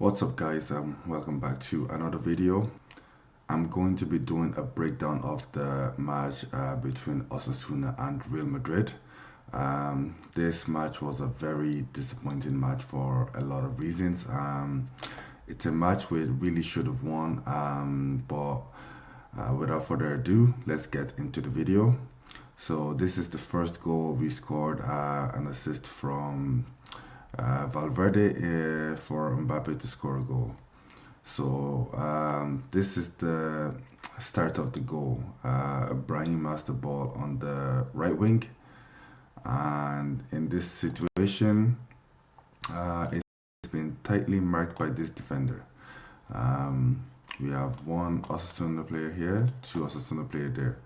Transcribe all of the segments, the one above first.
What's up guys, welcome back to another video. I'm going to be doing a breakdown of the match between Osasuna and Real Madrid. This match was a very disappointing match for a lot of reasons. It's a match we really should have won, but without further ado, let's get into the video. So this is the first goal we scored, an assist from Valverde for Mbappe to score a goal. So this is the start of the goal. Brahim has the ball on the right wing, and in this situation, it's been tightly marked by this defender. We have one Osasuna player here, two Osasuna player there,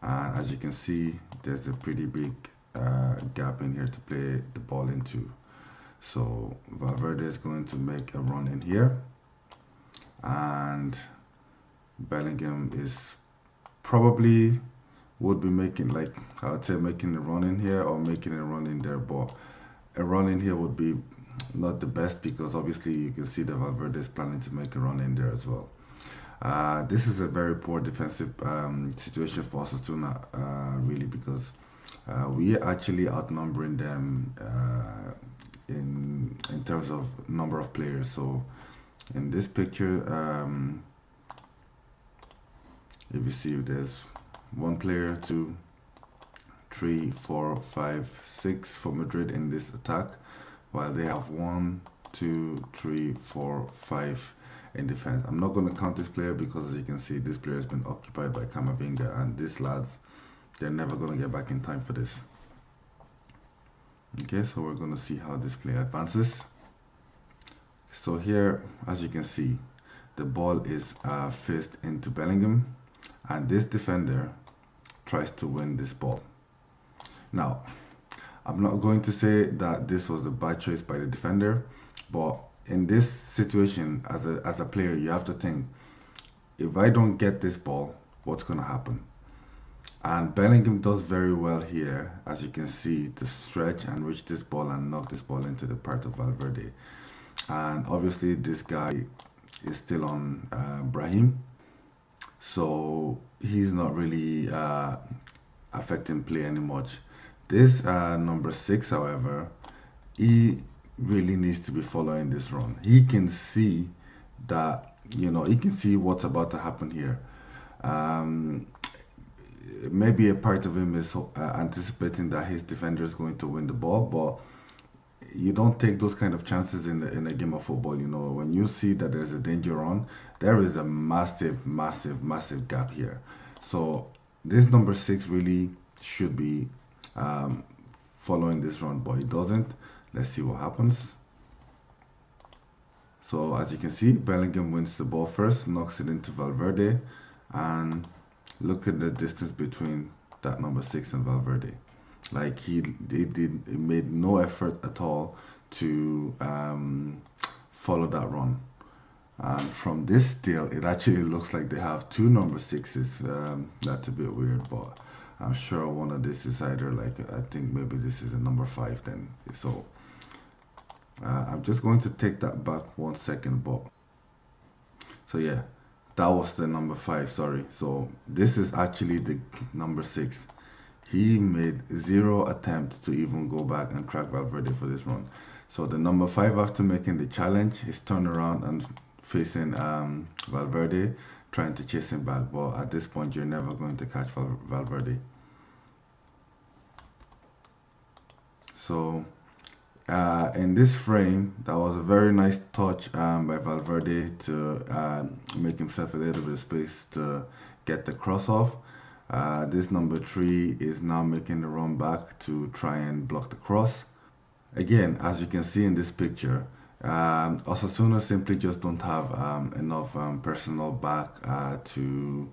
and as you can see, there's a pretty big gap in here to play the ball into. So Valverde is going to make a run in here, and Bellingham is probably would be making, like, I would say making a run in here or making a run in there, but a run in here would be not the best because obviously you can see that Valverde is planning to make a run in there as well. This is a very poor defensive situation for Osasuna, really, because we are actually outnumbering them in terms of number of players. So in this picture, if you see, there's one player, 2, 3, 4, 5, 6 for Madrid in this attack, while they have 1, 2, 3, 4, 5 in defense. I'm not going to count this player because, as you can see, this player has been occupied by Camavinga, and these lads, they're never going to get back in time for this. Okay, so we're going to see how this play advances. So here, as you can see, the ball is faced into Bellingham, and this defender tries to win this ball. Now, I'm not going to say that this was a bad choice by the defender, but in this situation, as a player, you have to think, if I don't get this ball, what's going to happen? And Bellingham does very well here, as you can see, to stretch and reach this ball and knock this ball into the part of Valverde. And obviously this guy is still on Brahim, so he's not really affecting play any much. This number 6, however, he really needs to be following this run. He can see that, he can see what's about to happen here. Maybe a part of him is anticipating that his defender is going to win the ball, but you don't take those kind of chances in a game of football. When you see that there's a danger on, there is a massive gap here. So this number 6 really should be following this run, but he doesn't. Let's see what happens. So as you can see, Bellingham wins the ball first, knocks it into Valverde, and look at the distance between that number 6 and Valverde. Like, he made no effort at all to follow that run. And from this still, it actually looks like they have two number 6s. That's a bit weird, but I'm sure one of this is either, like, I think maybe this is a number 5 then. So I'm just going to take that back 1 second, but so yeah, that was the number 5, sorry. So this is actually the number 6. He made 0 attempts to even go back and track Valverde for this run. So the number 5, after making the challenge, is turned around and facing Valverde, trying to chase him back. But at this point, you're never going to catch Valverde. So in this frame, that was a very nice touch by Valverde to make himself a little bit of space to get the cross off. This number 3 is now making the run back to try and block the cross. Again, as you can see in this picture, Osasuna simply just don't have enough personnel back to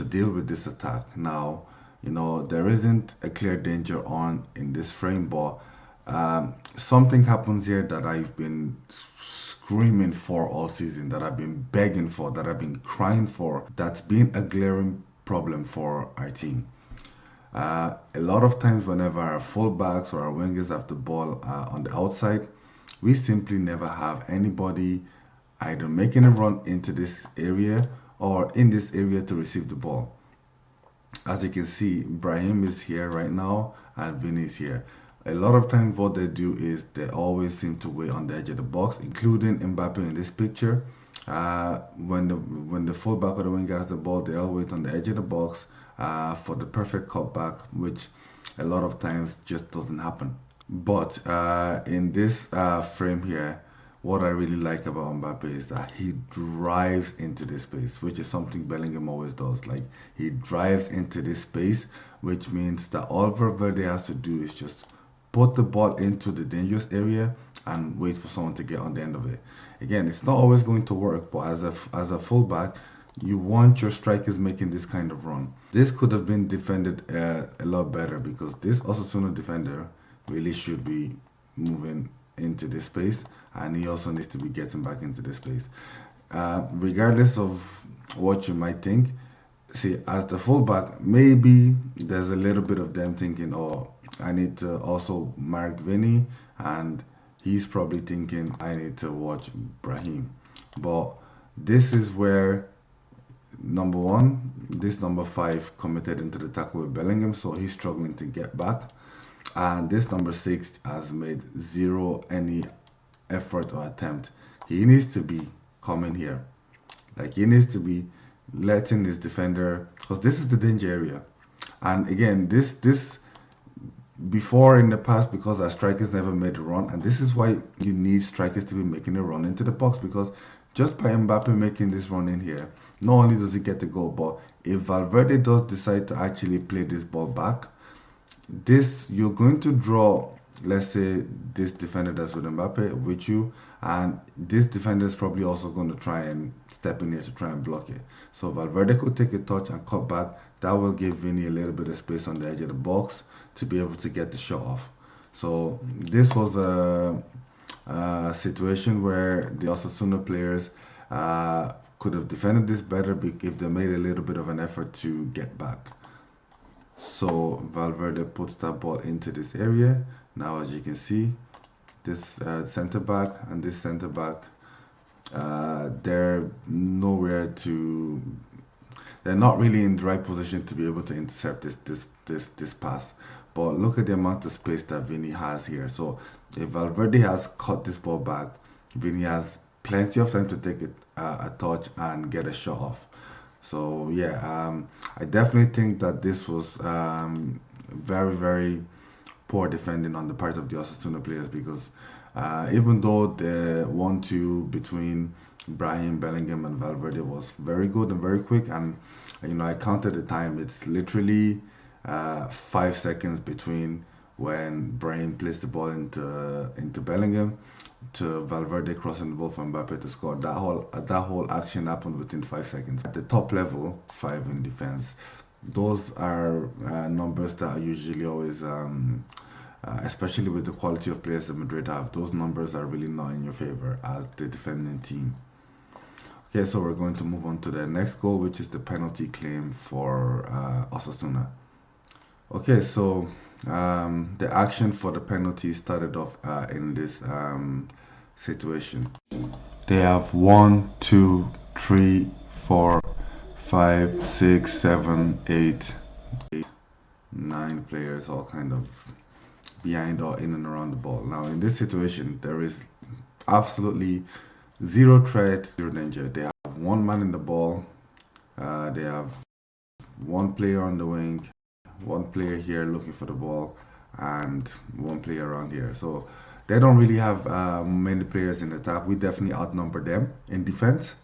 deal with this attack. Now, there isn't a clear danger on in this frame, but something happens here that I've been screaming for all season, that I've been begging for, that I've been crying for, that's been a glaring problem for our team. A lot of times whenever our fullbacks or our wingers have the ball on the outside, we simply never have anybody either making a run into this area or in this area to receive the ball. As you can see, Brahim is here right now and Vinny is here. A lot of times what they do is they always seem to wait on the edge of the box, including Mbappe in this picture. When the fullback or the winger has the ball, they all wait on the edge of the box for the perfect cutback, which a lot of times just doesn't happen. But in this frame here, what I really like about Mbappe is that he drives into this space, which is something Bellingham always does. Like he drives into this space, which means that all Valverde has to do is just put the ball into the dangerous area and wait for someone to get on the end of it. Again, it's not always going to work, but as a fullback, you want your strikers making this kind of run. This could have been defended a lot better because this Osasuna defender really should be moving into this space, and he also needs to be getting back into this space. Regardless of what you might think, see, as the fullback, maybe there's a little bit of them thinking, oh, I need to also mark Vinny, and he's probably thinking, I need to watch Brahim. But this is where number one, this number five committed into the tackle with Bellingham, so he's struggling to get back. And this number six has made zero any effort or attempt. He needs to be coming here. Like he needs to be letting his defender, because this is the danger area. And again, this before in the past, because our strikers never made a run, and this is why you need strikers to be making a run into the box, because just by Mbappe making this run in here, not only does he get the goal, but if Valverde does decide to actually play this ball back, this you're going to draw, let's say this defender that's with Mbappe with you, and this defender is probably also going to try and step in here to try and block it. So Valverde could take a touch and cut back. That will give Vinny a little bit of space on the edge of the box to be able to get the shot off. So this was a situation where the Osasuna players could have defended this better if they made a little bit of an effort to get back. So Valverde puts that ball into this area. Now, as you can see, this center back and this center back, they're nowhere to. They're not really in the right position to be able to intercept this pass. But look at the amount of space that Vinny has here. So if Valverde has cut this ball back, Vinny has plenty of time to take a touch and get a shot off. So yeah, I definitely think that this was very, very poor defending on the part of the Osasuna players, because even though the 1-2 between Brahim, Bellingham, and Valverde was very good and very quick, and I counted the time. It's literally 5 seconds between when Brahim placed the ball into Bellingham to Valverde crossing the ball from Mbappe to score. That whole action happened within 5 seconds. At the top level, 5 in defense. Those are numbers that are usually always, especially with the quality of players that Madrid have, those numbers are really not in your favor as the defending team. Okay, so we're going to move on to the next goal, which is the penalty claim for Osasuna. Okay, so the action for the penalty started off in this situation. They have 1, 2, 3, 4, 5, 6, 7, 8, 9 players all kind of behind or in and around the ball. Now in this situation, there is absolutely zero threat, zero danger. They have one man in the ball. They have one player on the wing, one player here looking for the ball, and one player around here. So they don't really have many players in attack. We definitely outnumber them in defense.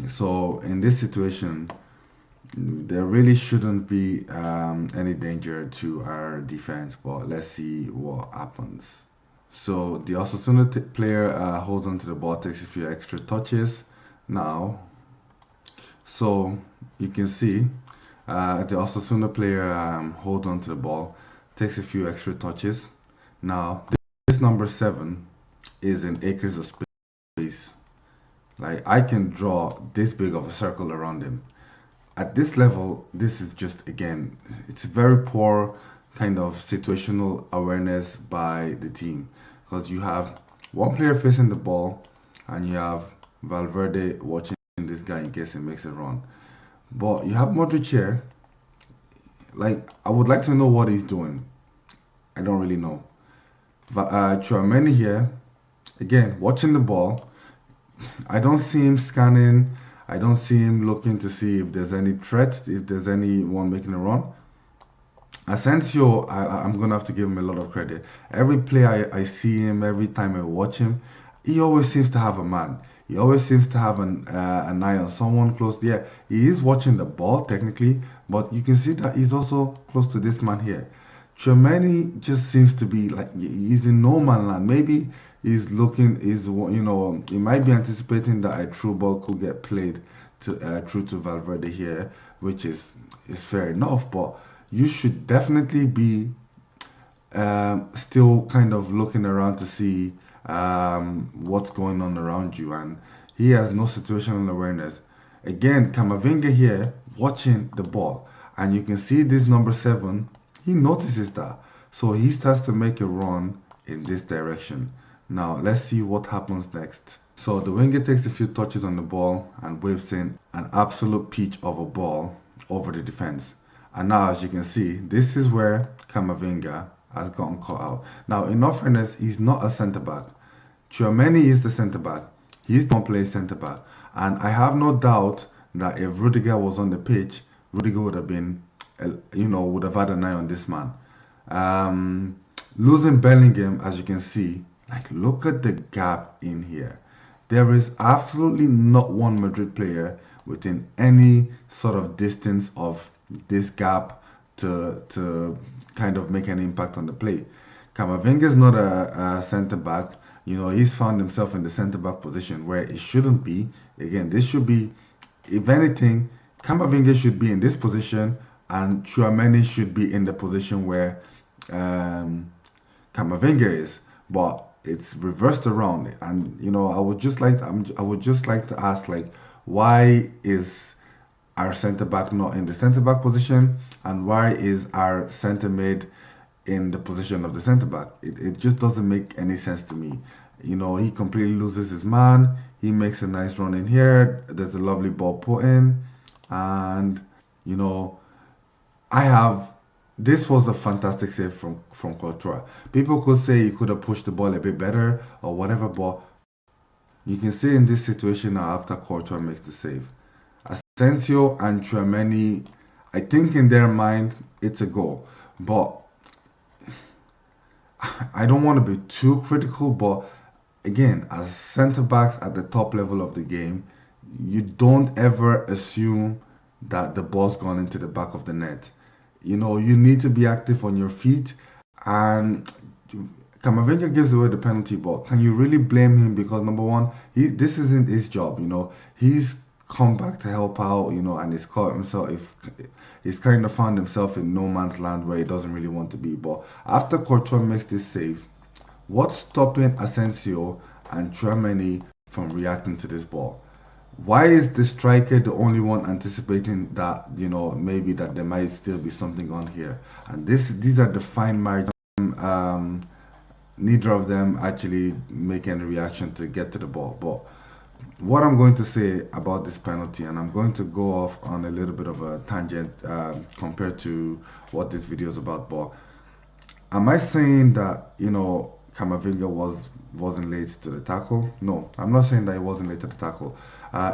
So in this situation, there really shouldn't be any danger to our defense, but let's see what happens. So the Osasuna player holds onto the ball, takes a few extra touches. Now, so you can see the Osasuna player holds onto the ball, takes a few extra touches. Now, this number 7 is in acres of space. Like I can draw this big of a circle around him. At this level, this is just, again, it's very poor kind of situational awareness by the team, because you have one player facing the ball and you have Valverde watching this guy in case he makes a run. But you have Modric here. Like, I would like to know what he's doing. I don't really know. Chouameni here, again, watching the ball. I don't see him scanning. I don't see him looking to see if there's any threat, if there's anyone making a run. Asensio, I'm gonna have to give him a lot of credit. Every play I see him, every time I watch him, he always seems to have a man. He always seems to have an eye on someone close. Yeah, he is watching the ball technically, but you can see that he's also close to this man here. Tchouaméni just seems to be like he's in no man land. Maybe he's looking, he might be anticipating that a true ball could get played to through to Valverde here, which is fair enough. But you should definitely be still kind of looking around to see what's going on around you, and he has no situational awareness. Again, Camavinga here watching the ball, and you can see this number 7. He notices that, so he starts to make a run in this direction. Now let's see what happens next. So the winger takes a few touches on the ball and waves in an absolute peach of a ball over the defense. And now, as you can see, this is where Camavinga has gotten caught out. Now, in all fairness, he's not a centre back. Tchouaméni is the centre back. He's the one play centre back. And I have no doubt that if Rudiger was on the pitch, Rudiger would have been, would have had an eye on this man. Losing Bellingham, as you can see, like look at the gap in here. There is absolutely not one Madrid player within any sort of distance of this gap to kind of make an impact on the play. Camavinga is not a centre back. He's found himself in the centre back position where it shouldn't be. Again, this should be, if anything, Camavinga should be in this position and Tchouaméni should be in the position where Camavinga is. But it's reversed around, and I would just like to ask, like, why is our centre back not in the centre back position, and why is our centre mid in the position of the centre back? It just doesn't make any sense to me. He completely loses his man. He makes a nice run in here. There's a lovely ball put in, and I have. This was a fantastic save from Courtois. People could say he could have pushed the ball a bit better or whatever, but you can see in this situation now after Courtois makes the save. Asensio and Tchouaméni, I think in their mind it's a goal, but I don't want to be too critical. But again, as centre backs at the top level of the game, you don't ever assume that the ball's gone into the back of the net. You need to be active on your feet, and Camavinga gives away the penalty, but can you really blame him? Because number one, this isn't his job. He's come back to help out. And he's caught himself. He's kind of found himself in no man's land where he doesn't really want to be. But after Courtois makes this save, what's stopping Asensio and Tchouaméni from reacting to this ball? Why is the striker the only one anticipating that, maybe that there might still be something on here? And these are the fine margins. Neither of them actually make any reaction to get to the ball. But what I'm going to say about this penalty, and I'm going to go off on a little bit of a tangent compared to what this video is about, but am I saying that, Camavinga wasn't late to the tackle? No, I'm not saying that he wasn't late to the tackle.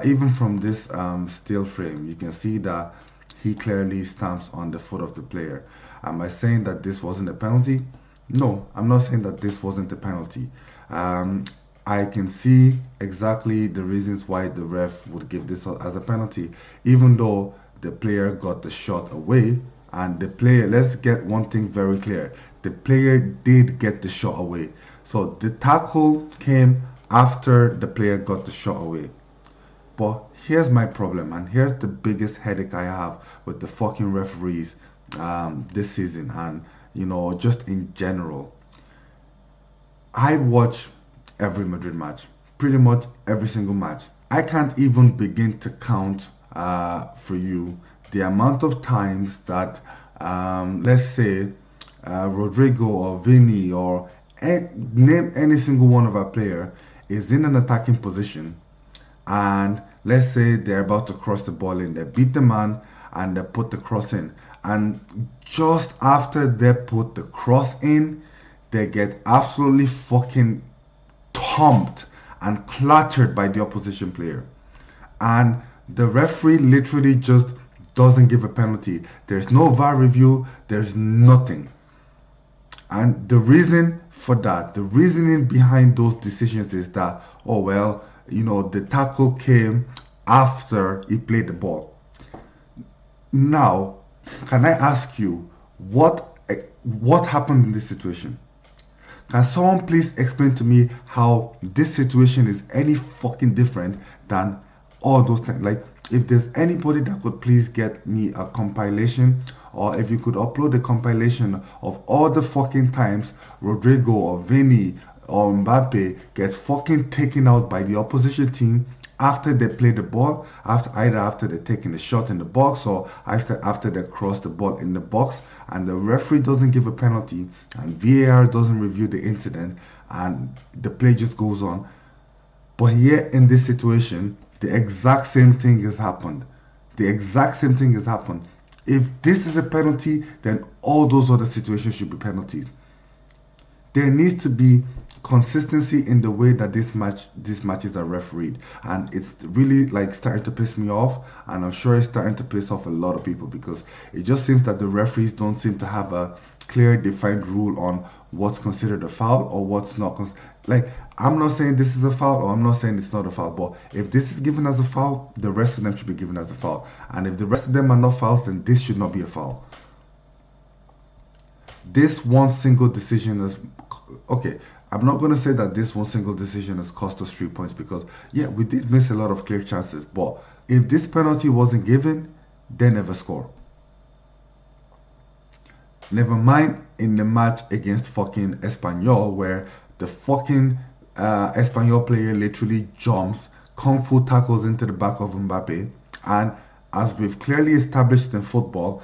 Even from this still frame, you can see that he clearly stamps on the foot of the player. Am I saying that this wasn't a penalty? No, I'm not saying that this wasn't a penalty. I can see exactly the reasons why the ref would give this as a penalty, even though the player got the shot away. And the player, let's get one thing very clear, the player did get the shot away. So the tackle came after the player got the shot away. But here's my problem, and here's the biggest headache I have with the fucking referees this season, and just in general. I watch every Madrid match, pretty much every single match. I can't even begin to count for you the amount of times that, let's say, Rodrigo or Vinny or name any single one of our player is in an attacking position, and let's say they're about to cross the ball in, they beat the man and they put the cross in, and just after they put the cross in, they get absolutely fucking thumped and clattered by the opposition player, and the referee literally just doesn't give a penalty. There's no VAR review, there's nothing. And the reason for that, the reasoning behind those decisions is that, oh well, the tackle came after he played the ball. Now, can I ask you what happened in this situation? Can someone please explain to me how this situation is any fucking different than all those things? Like, if there's anybody that could please get me a compilation, or if you could upload a compilation of all the fucking times Rodrigo or Vinny or Mbappe gets fucking taken out by the opposition team after they play the ball, after they're taking a shot in the box, or after they cross the ball in the box, and the referee doesn't give a penalty, and VAR doesn't review the incident, and the play just goes on. But here in this situation, the exact same thing has happened. The exact same thing has happened. If this is a penalty, then all those other situations should be penalties. There needs to be consistency in the way that these matches are refereed, and it's really like starting to piss me off, and I'm sure it's starting to piss off a lot of people, because it just seems that the referees don't seem to have a clear defined rule on what's considered a foul or what's not. Like, I'm not saying this is a foul, or I'm not saying it's not a foul, but if this is given as a foul, the rest of them should be given as a foul, and if the rest of them are not fouls, then this should not be a foul. This one single decision is okay. I'm not going to say that this one single decision has cost us 3 points, because yeah, we did miss a lot of clear chances, but if this penalty wasn't given, they never score. Never mind in the match against fucking Espanyol, where the fucking Espanyol player literally jumps, kung fu tackles into the back of Mbappe, and as we've clearly established in football,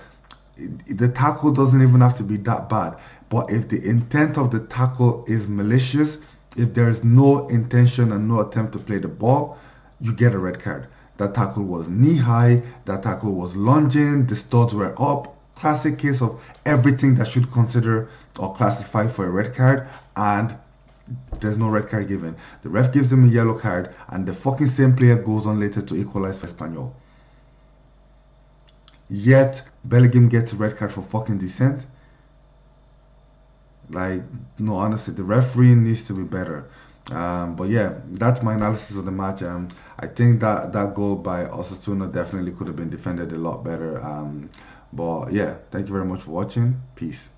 the tackle doesn't even have to be that bad. But if the intent of the tackle is malicious, if there is no intention and no attempt to play the ball, you get a red card. That tackle was knee high, that tackle was lunging, the studs were up. Classic case of everything that should consider or classify for a red card, and there's no red card given. The ref gives him a yellow card, and the fucking same player goes on later to equalize for Espanyol. Yet Bellingham gets a red card for fucking dissent. Like, no, honestly, the refereeing needs to be better. But yeah, that's my analysis of the match. I think that goal by Osasuna definitely could have been defended a lot better. But yeah, thank you very much for watching. Peace.